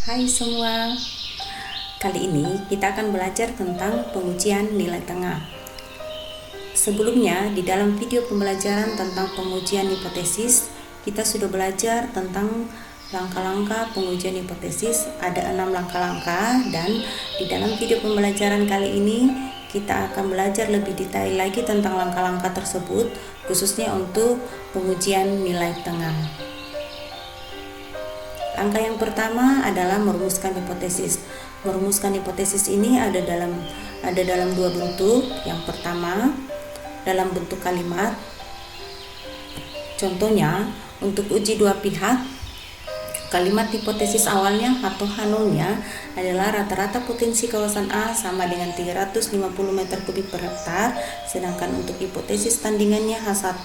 Hai semua, kali ini kita akan belajar tentang pengujian nilai tengah. Sebelumnya, di dalam video pembelajaran tentang pengujian hipotesis, kita sudah belajar tentang langkah-langkah pengujian hipotesis. Ada 6 langkah-langkah, dan di dalam video pembelajaran kali ini kita akan belajar lebih detail lagi tentang langkah-langkah tersebut, khususnya untuk pengujian nilai tengah. Langkah yang pertama adalah merumuskan hipotesis. Merumuskan hipotesis ini ada dalam dua bentuk. Yang pertama dalam bentuk kalimat. Contohnya untuk uji dua pihak, kalimat hipotesis awalnya atau H0-nya adalah rata-rata potensi kawasan A sama dengan 350 meter kubik per hektar, sedangkan untuk hipotesis tandingannya H1,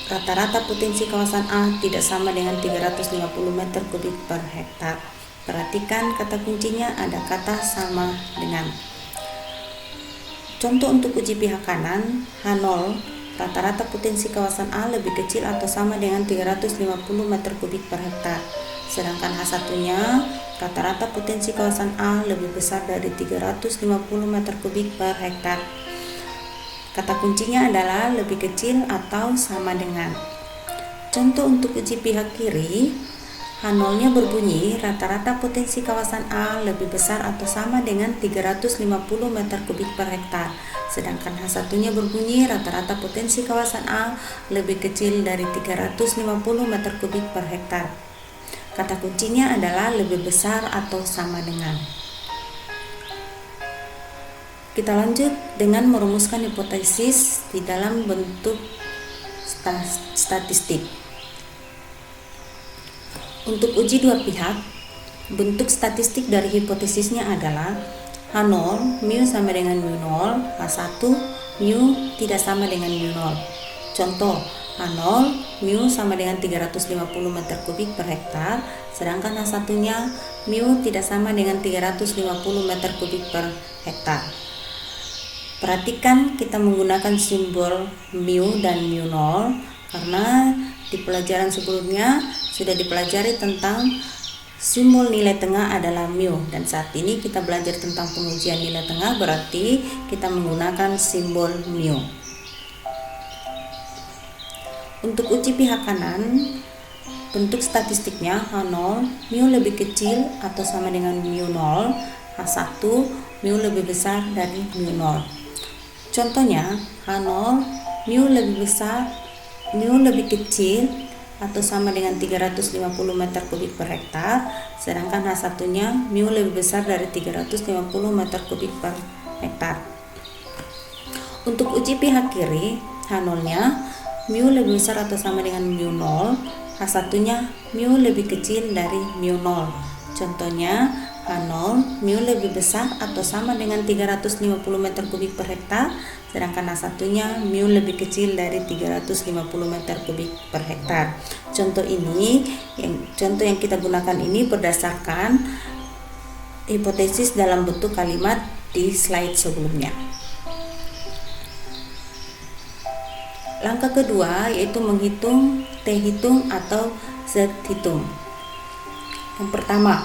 rata-rata potensi kawasan A tidak sama dengan 350 meter kubik per hektar. Perhatikan kata kuncinya ada kata sama dengan. Contoh untuk uji pihak kanan, H0, rata-rata potensi kawasan A lebih kecil atau sama dengan 350 meter kubik per hektar. Sedangkan H1-nya, rata-rata potensi kawasan A lebih besar dari 350 meter kubik per hektar. Kata kuncinya adalah lebih kecil atau sama dengan. Contoh untuk uji pihak kiri, H0-nya berbunyi rata-rata potensi kawasan A lebih besar atau sama dengan 350 meter kubik per hektar. Sedangkan H1-nya berbunyi rata-rata potensi kawasan A lebih kecil dari 350 meter kubik per hektar. Kata kuncinya adalah lebih besar atau sama dengan. Kita lanjut dengan merumuskan hipotesis di dalam bentuk statistik. Untuk uji dua pihak, bentuk statistik dari hipotesisnya adalah H0 mu sama dengan mu0, H1 mu tidak sama dengan mu0. Contoh, H0 mu sama dengan 350 meter kubik per hektar, sedangkan H1-nya mu tidak sama dengan 350 meter kubik per hektar. Perhatikan kita menggunakan simbol mu dan mu0 karena di pelajaran sebelumnya sudah dipelajari tentang simbol nilai tengah adalah mu, dan saat ini kita belajar tentang pengujian nilai tengah, berarti kita menggunakan simbol mu. Untuk uji pihak kanan, bentuk statistiknya H0 mu lebih kecil atau sama dengan mu0, H1 mu lebih besar dari mu0. Contohnya, H0 mu lebih kecil atau sama dengan 350 meter kubik per hektar, sedangkan H1-nya mu lebih besar dari 350 meter kubik per hektar. Untuk uji pihak kiri, H0-nya mu lebih besar atau sama dengan mu0, H1-nya mu lebih kecil dari mu0. Contohnya, H0 mu lebih besar atau sama dengan 350 meter kubik per hektar, sedangkan H1-nya mu lebih kecil dari 350 meter kubik per hektar. Contoh yang kita gunakan ini berdasarkan hipotesis dalam bentuk kalimat di slide sebelumnya. Langkah kedua yaitu menghitung T hitung atau Z hitung. Yang pertama,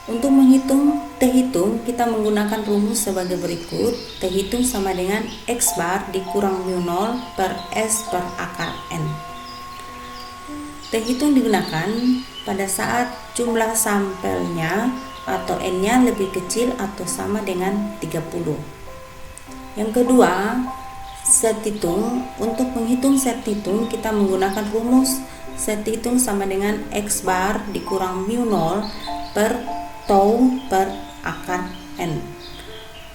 untuk menghitung T hitung, kita menggunakan rumus sebagai berikut. T hitung sama dengan X bar dikurang mu0 per S per akar N. T hitung digunakan pada saat jumlah sampelnya atau N-nya lebih kecil atau sama dengan 30. Yang kedua, Z hitung. Untuk menghitung Z hitung, kita menggunakan rumus Z hitung sama dengan X bar dikurang mu0 per tau per akar N.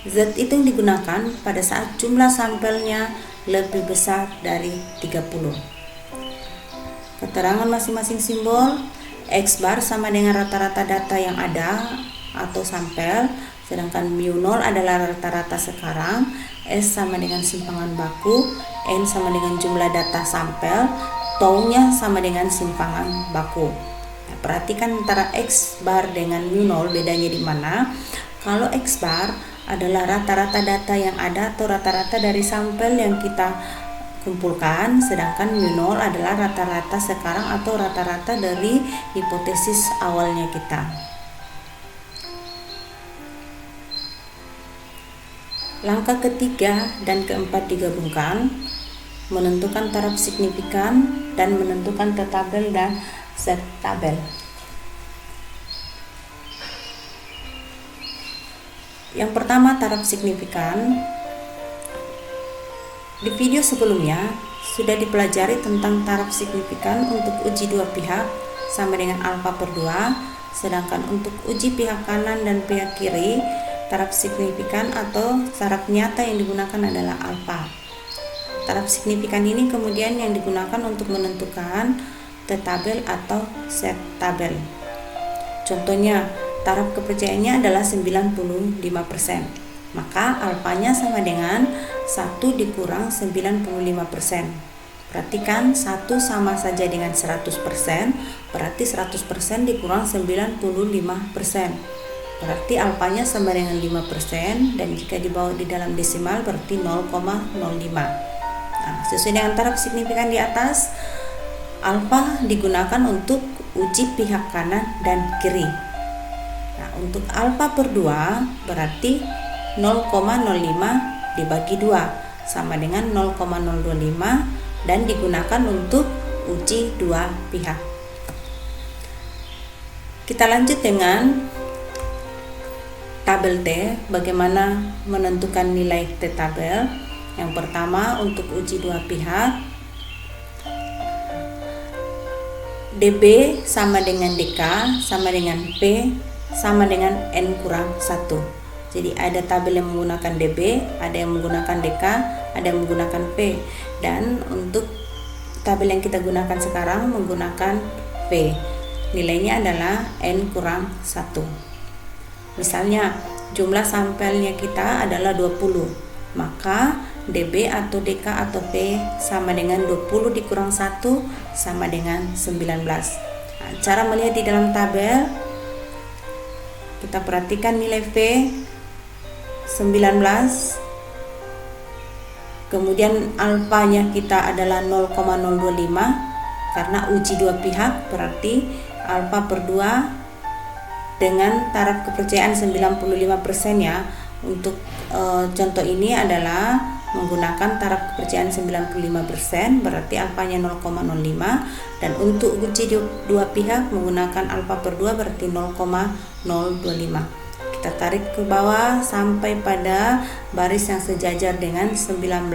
Z hitung digunakan pada saat jumlah sampelnya lebih besar dari 30. Keterangan masing-masing simbol. X bar sama dengan rata-rata data yang ada atau sampel, sedangkan mu0 adalah rata-rata sekarang, S sama dengan simpangan baku, N sama dengan jumlah data sampel, tau-nya sama dengan simpangan baku. Perhatikan antara X bar dengan mu0 bedanya di mana. Kalau X bar adalah rata-rata data yang ada atau rata-rata dari sampel yang kita kumpulkan, sedangkan mu0 adalah rata-rata sekarang atau rata-rata dari hipotesis awalnya kita. Langkah ketiga dan keempat digabungkan, menentukan taraf signifikan dan menentukan T-tabel dan Z-tabel. Yang pertama, taraf signifikan. Di video sebelumnya sudah dipelajari tentang taraf signifikan untuk uji dua pihak sama dengan alfa per 2, sedangkan untuk uji pihak kanan dan pihak kiri, taraf signifikan atau taraf nyata yang digunakan adalah alfa. Taraf signifikan ini kemudian yang digunakan untuk menentukan T-tabel atau Z-tabel. Contohnya, taraf kepercayaannya adalah 95%, maka alfanya sama dengan 1 dikurang 95%. Perhatikan 1 sama saja dengan 100%, berarti 100% dikurang 95%. Berarti alfanya sama dengan 5%, dan jika dibawa di dalam desimal berarti 0,05. Nah, sesuai dengan taraf signifikan di atas, alfa digunakan untuk uji pihak kanan dan kiri. Nah, untuk alfa per 2 berarti 0,05 dibagi 2 sama dengan 0,025 dan digunakan untuk uji dua pihak. Kita lanjut dengan tabel T, bagaimana menentukan nilai T-tabel. Yang pertama, untuk uji dua pihak, DB sama dengan DK sama dengan P sama dengan N kurang 1. Jadi ada tabel yang menggunakan DB, ada yang menggunakan DK, ada yang menggunakan P. Dan untuk tabel yang kita gunakan sekarang menggunakan P. Nilainya adalah N kurang 1. Misalnya jumlah sampelnya kita adalah 20, maka DB atau DK atau P sama dengan 20 dikurang 1 sama dengan 19. Nah, cara melihat di dalam tabel, kita perhatikan nilai V 19, kemudian alfanya kita adalah 0,025 karena uji dua pihak, berarti alfa per 2 dengan taraf kepercayaan 95% ya. Untuk contoh ini adalah menggunakan taraf kepercayaan 95%, berarti alfanya 0,05, dan untuk uji dua pihak menggunakan alfa per 2 berarti 0,025. Kita tarik ke bawah sampai pada baris yang sejajar dengan 19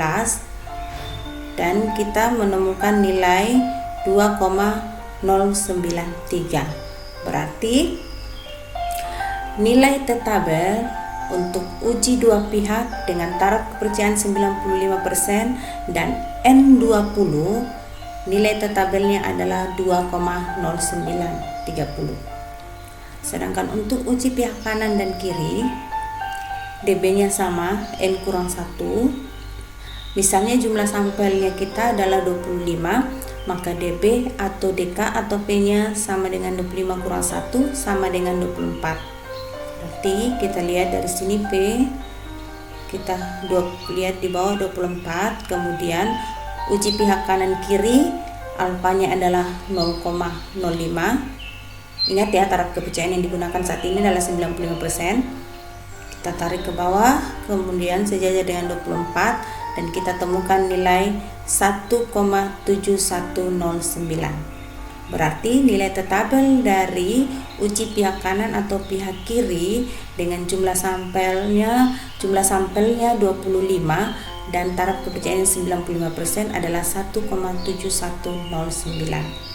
dan kita menemukan nilai 2,093. Berarti nilai T-tabel untuk uji dua pihak dengan taraf kepercayaan 95% dan N20, nilai T-tabelnya adalah 2,0930. Sedangkan untuk uji pihak kanan dan kiri, DB-nya sama, N kurang 1. Misalnya jumlah sampelnya kita adalah 25, maka DB atau DK atau P-nya sama dengan 25 kurang 1 sama dengan 24. Berarti kita lihat dari sini P, kita lihat di bawah 24, kemudian uji pihak kanan kiri, alfanya adalah 0,05. Ingat ya, taraf kepercayaan yang digunakan saat ini adalah 95%. Kita tarik ke bawah, kemudian sejajar dengan 24, dan kita temukan nilai 1,7109. Berarti nilai T-tabel dari uji pihak kanan atau pihak kiri dengan jumlah sampelnya 25 dan taraf kepercayaan 95% adalah 1,7109.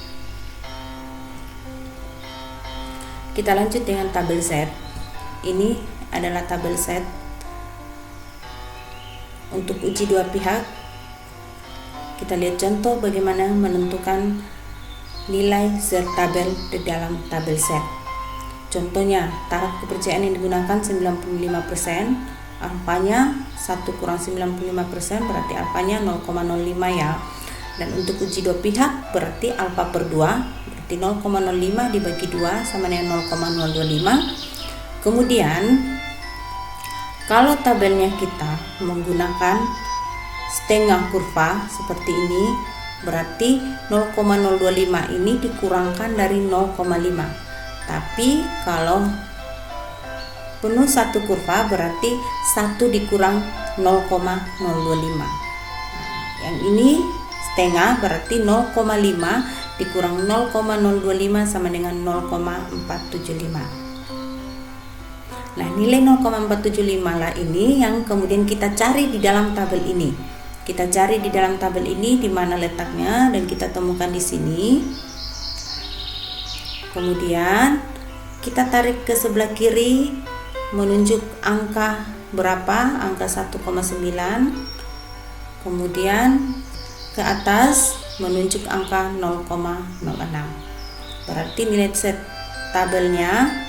Kita lanjut dengan tabel Z. Ini adalah tabel Z untuk uji dua pihak. Kita lihat contoh bagaimana menentukan nilai Z-tabel di dalam tabel Z. Contohnya, taraf kepercayaan yang digunakan 95%, alfanya 1 kurang 95%, berarti alfanya 0,05 ya. Dan untuk uji dua pihak berarti alfa per 2, berarti 0,05 dibagi 2 sama dengan 0,025. Kemudian kalau tabelnya kita menggunakan setengah kurva seperti ini, berarti 0,025 ini dikurangkan dari 0,5. Tapi kalau penuh satu kurva berarti 1 dikurang 0,025. Yang ini setengah berarti 0,5 dikurang 0,025 sama dengan 0,475. Nah, nilai 0,475 lah ini yang kemudian kita cari di dalam tabel ini. Kita cari di dalam tabel ini di mana letaknya dan kita temukan di sini. Kemudian kita tarik ke sebelah kiri menunjuk angka berapa? Angka 1,9. Kemudian ke atas menunjuk angka 0,06. Berarti nilai set tabelnya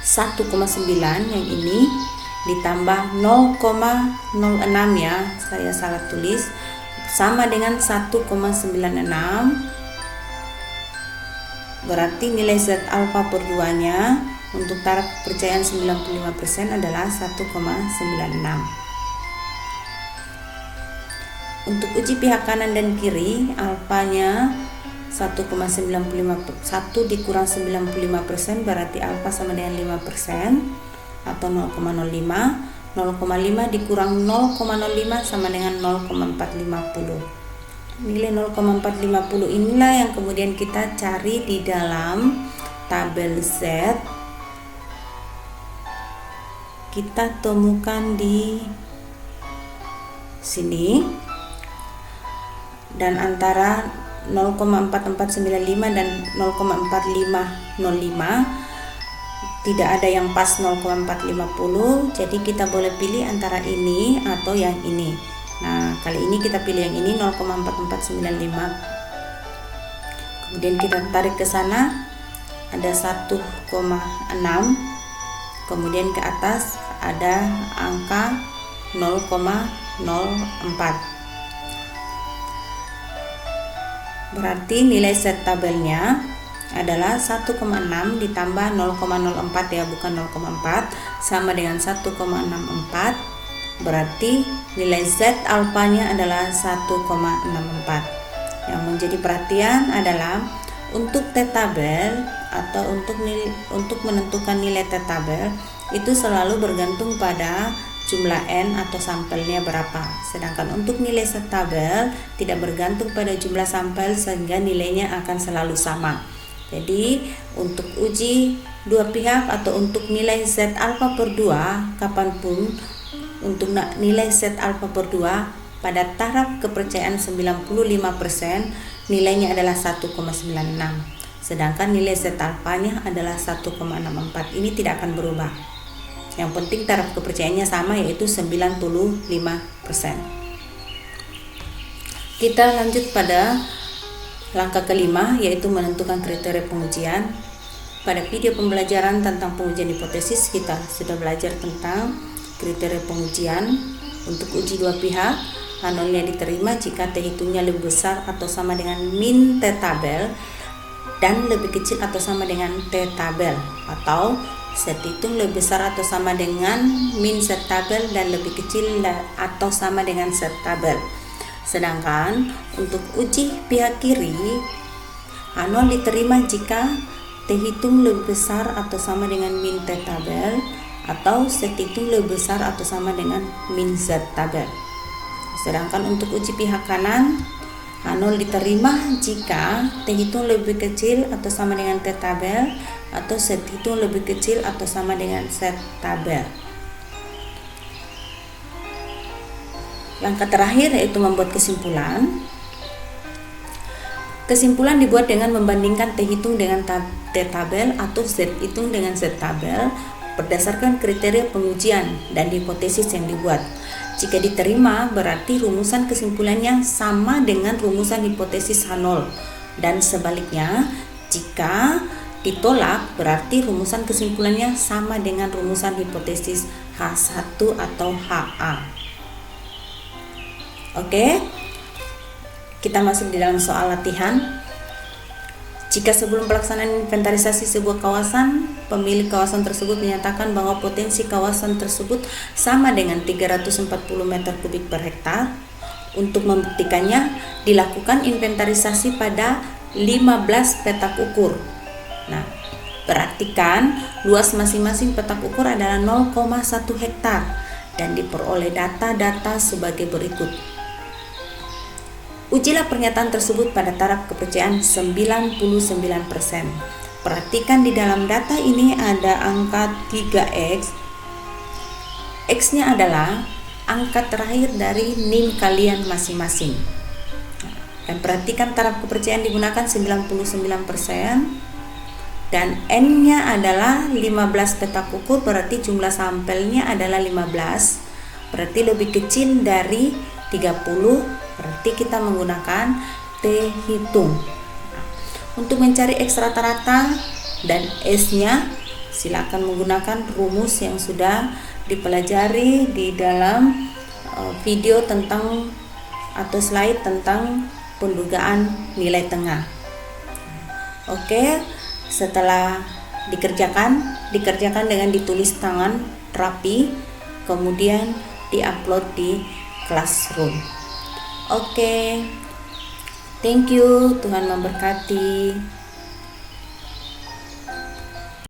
1,9 yang ini ditambah 0,06 ya, saya salah tulis, sama dengan 1,96. Berarti nilai Z alfa per 2-nya untuk taraf kepercayaan 95% adalah 1,96. Untuk uji pihak kanan dan kiri, alfanya 1,95, 1 dikurang 95% berarti alfa sama dengan 5% atau 0,05. 0,5 dikurang 0,05 sama dengan 0,450. Nilai 0,450 inilah yang kemudian kita cari di dalam tabel Z. Kita temukan di sini, dan antara 0,4495 dan 0,4505 tidak ada yang pas 0,450, jadi kita boleh pilih antara ini atau yang ini. Nah, kali ini kita pilih yang ini 0,4495. Kemudian kita tarik ke sana ada 1,6. Kemudian ke atas ada angka 0,04. Berarti nilai set tabelnya adalah 1,6 ditambah 0,04 ya, bukan 0,4, sama dengan 1,64. Berarti nilai Z alfanya adalah 1,64. Yang menjadi perhatian adalah untuk T-tabel atau untuk menentukan nilai T-tabel itu selalu bergantung pada jumlah N atau sampelnya berapa. Sedangkan untuk nilai Z-tabel tidak bergantung pada jumlah sampel sehingga nilainya akan selalu sama. Jadi untuk uji dua pihak atau untuk nilai Z alfa per 2, kapanpun untuk nilai Z alfa per 2 pada taraf kepercayaan 95% nilainya adalah 1,96. Sedangkan nilai Z alfanya adalah 1,64. Ini tidak akan berubah. Yang penting taraf kepercayaannya sama, yaitu 95%. Kita lanjut pada langkah kelima, yaitu menentukan kriteria pengujian. Pada video pembelajaran tentang pengujian hipotesis kita sudah belajar tentang kriteria pengujian. Untuk uji dua pihak, H0-nya diterima jika T hitungnya lebih besar atau sama dengan min T tabel dan lebih kecil atau sama dengan T tabel, atau Z hitung lebih besar atau sama dengan min Z tabel dan lebih kecil atau sama dengan Z tabel. Sedangkan untuk uji pihak kiri, H0 diterima jika T hitung lebih besar atau sama dengan min T tabel atau Z hitung lebih besar atau sama dengan min Z tabel. Sedangkan untuk uji pihak kanan, H0 diterima jika T hitung lebih kecil atau sama dengan T tabel atau Z hitung lebih kecil atau sama dengan Z tabel. Langkah terakhir yaitu membuat kesimpulan. Kesimpulan dibuat dengan membandingkan T hitung dengan T tabel atau Z hitung dengan Z tabel berdasarkan kriteria pengujian dan hipotesis yang dibuat. Jika diterima, berarti rumusan kesimpulannya sama dengan rumusan hipotesis H0, dan sebaliknya jika ditolak berarti rumusan kesimpulannya sama dengan rumusan hipotesis H1 atau HA. Oke, kita masuk di dalam soal latihan. Jika sebelum pelaksanaan inventarisasi sebuah kawasan, pemilik kawasan tersebut menyatakan bahwa potensi kawasan tersebut sama dengan 340 meter kubik per hektar, untuk membuktikannya dilakukan inventarisasi pada 15 petak ukur. Nah, perhatikan luas masing-masing petak ukur adalah 0,1 hektar dan diperoleh data-data sebagai berikut. Ujilah pernyataan tersebut pada taraf kepercayaan 99%. Perhatikan di dalam data ini ada angka 3x. X-nya adalah angka terakhir dari NIM kalian masing-masing. Dan perhatikan taraf kepercayaan digunakan 99%. Dan N-nya adalah 15 petak ukur, berarti jumlah sampelnya adalah 15. Berarti lebih kecil dari 30. Berarti kita menggunakan T hitung. Untuk mencari X rata-rata dan S-nya, silakan menggunakan rumus yang sudah dipelajari di dalam video tentang atau slide tentang pendugaan nilai tengah. Oke, setelah dikerjakan dengan ditulis tangan rapi, kemudian diupload di Classroom. Oke, thank you, Tuhan memberkati.